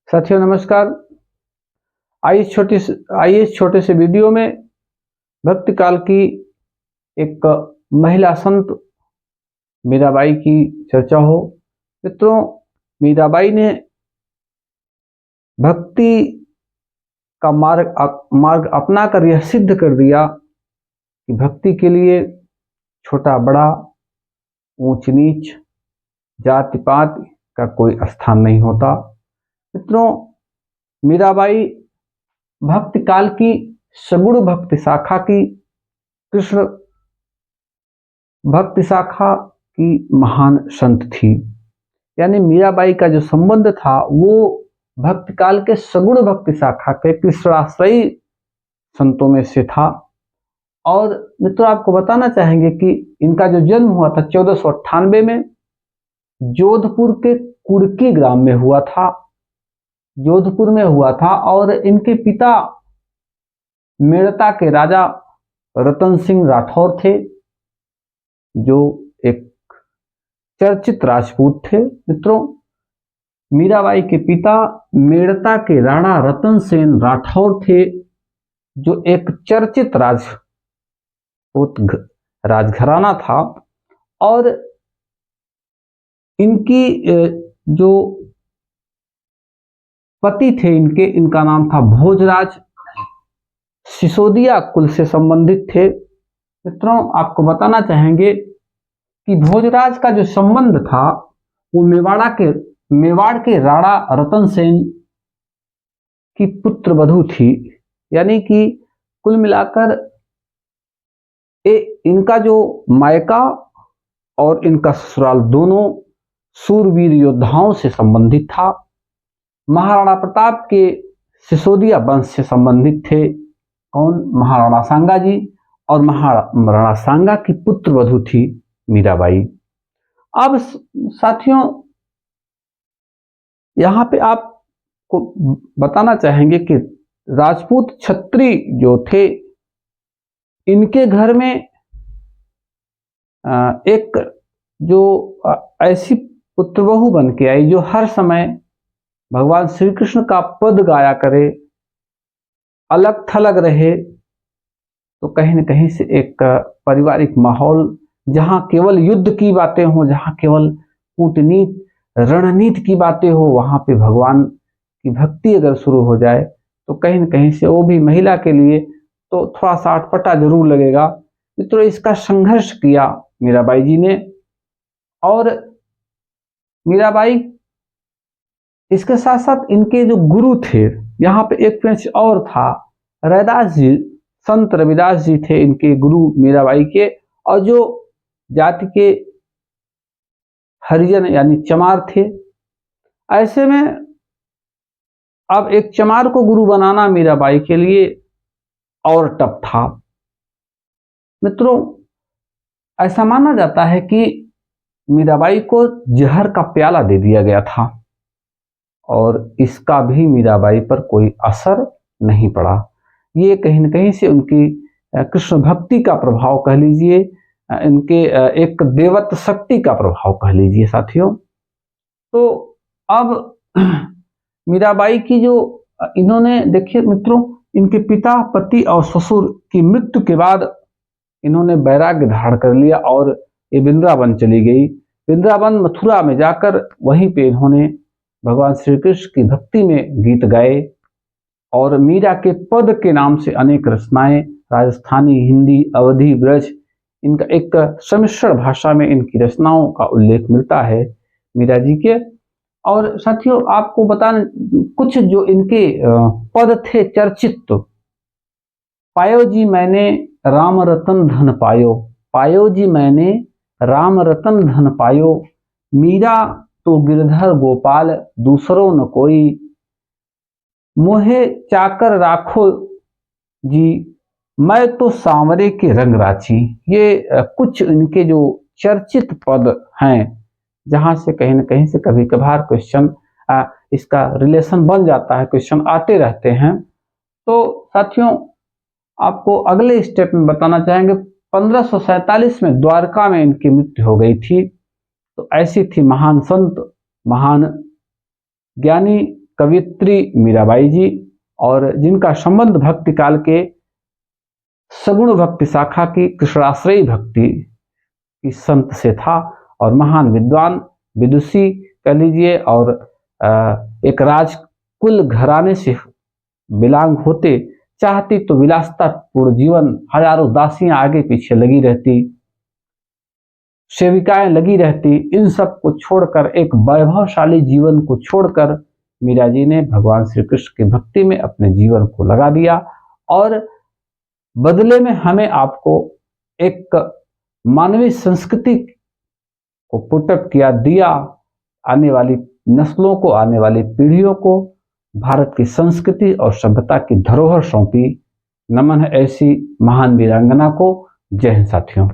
साथियों नमस्कार। आइए इस छोटे से वीडियो में भक्ति काल की एक महिला संत मीराबाई की चर्चा हो। मित्रों, मीराबाई ने भक्ति का मार्ग अपनाकर यह सिद्ध कर दिया कि भक्ति के लिए छोटा बड़ा, ऊंच नीच, जाति पात का कोई स्थान नहीं होता। मित्रों, मीराबाई भक्ति काल की सगुण भक्ति शाखा की, कृष्ण भक्ति शाखा की महान संत थी। यानी मीराबाई का जो संबंध था वो भक्ति काल के सगुण भक्ति शाखा के कृष्णाश्रयी संतों में से था। और मित्रों, आपको बताना चाहेंगे कि इनका जो जन्म हुआ था 1498 में जोधपुर के कुर्की ग्राम में हुआ था, जोधपुर में हुआ था। और इनके पिता मेड़ता के राजा रतन सिंह राठौर थे, जो एक चर्चित राजपूत थे। मित्रों, मीराबाई के पिता मेड़ता के राणा रतन सेन राठौर थे, जो एक चर्चित राजघराना था। और इनकी जो पति थे इनका नाम था भोजराज, सिसोदिया कुल से संबंधित थे। मित्रों, आपको बताना चाहेंगे कि भोजराज का जो संबंध था वो मेवाड़ के राणा रतन सेन की पुत्र वधू थी। यानी कि कुल मिलाकर इनका जो मायका और इनका ससुराल दोनों सूरवीर योद्धाओं से संबंधित था। महाराणा प्रताप के सिसोदिया वंश से संबंधित थे। कौन? महाराणा सांगा जी। और महाराणा सांगा की पुत्र वधू थी मीराबाई। अब साथियों, यहां पे आपको बताना चाहेंगे कि राजपूत छत्री जो थे, इनके घर में एक जो ऐसी पुत्रवहू बन के आई जो हर समय भगवान श्री कृष्ण का पद गाया करे, अलग थलग रहे, तो कहीं न कहीं से एक पारिवारिक माहौल जहां केवल युद्ध की बातें हो, जहां केवल कूटनीति रणनीति की बातें हो, वहां पे भगवान की भक्ति अगर शुरू हो जाए तो कहीं न कहीं से वो भी महिला के लिए तो थोड़ा सा अटपटा जरूर लगेगा। मित्रों, इसका संघर्ष किया मीराबाई जी ने। और मीराबाई इसके साथ साथ इनके जो गुरु थे, यहाँ पे एक प्रिंस और था, रैदास जी, संत रविदास जी थे इनके गुरु मीराबाई के। और जो जाति के हरिजन यानी चमार थे। ऐसे में अब एक चमार को गुरु बनाना मीराबाई के लिए और टफ था। मित्रों, ऐसा माना जाता है कि मीराबाई को जहर का प्याला दे दिया गया था और इसका भी मीराबाई पर कोई असर नहीं पड़ा। ये कहीं न कहीं से उनकी कृष्ण भक्ति का प्रभाव कह लीजिए, इनके एक देवत्व शक्ति का प्रभाव कह लीजिए साथियों। तो अब मीराबाई की जो इन्होंने देखिए मित्रों, इनके पिता, पति और ससुर की मृत्यु के बाद इन्होंने वैराग्य धारण कर लिया और ये वृंदावन चली गई। वृंदावन मथुरा में जाकर वहीं पे इन्होंने भगवान श्री कृष्ण की भक्ति में गीत गाए और मीरा के पद के नाम से अनेक रचनाएं, राजस्थानी, हिंदी, अवधी, ब्रज, इनका एक सम्मिश्रण भाषा में इनकी रचनाओं का उल्लेख मिलता है मीरा जी के। और साथियों, आपको बताने कुछ जो इनके पद थे चर्चित, तो पायो जी मैंने राम रतन धन पायो, पायो जी मैंने राम रतन धन पायो, मीरा तो गिरधर गोपाल दूसरो न कोई, मोहे चाकर राखो जी मैं तो सांवरे के रंग राची। ये कुछ इनके जो चर्चित पद हैं, जहां से कहीं न कहीं से कभी कभार क्वेश्चन इसका रिलेशन बन जाता है, क्वेश्चन आते रहते हैं। तो साथियों, आपको अगले स्टेप में बताना चाहेंगे 1547 में द्वारका में इनकी मृत्यु हो गई थी। तो ऐसी थी महान संत, महान ज्ञानी कवियत्री मीराबाई जी, और जिनका संबंध भक्ति काल के सगुण भक्ति शाखा की कृष्णाश्रयी भक्ति की संत से था, और महान विद्वान विदुषी कह लीजिए, और एक राजकुल घराने से बिलोंग होते, चाहती तो विलासतापूर्ण जीवन, हजारों दासियां आगे पीछे लगी रहती, सेविकाएं लगी रहती, इन सब को छोड़कर, एक वैभवशाली जीवन को छोड़कर मीरा जी ने भगवान श्री कृष्ण की भक्ति में अपने जीवन को लगा दिया, और बदले में हमें आपको एक मानवीय संस्कृति को पुटअप किया, दिया, आने वाली नस्लों को, आने वाली पीढ़ियों को भारत की संस्कृति और सभ्यता की धरोहर सौंपी। नमन है ऐसी महान वीरांगना को। जय हिंद साथियों।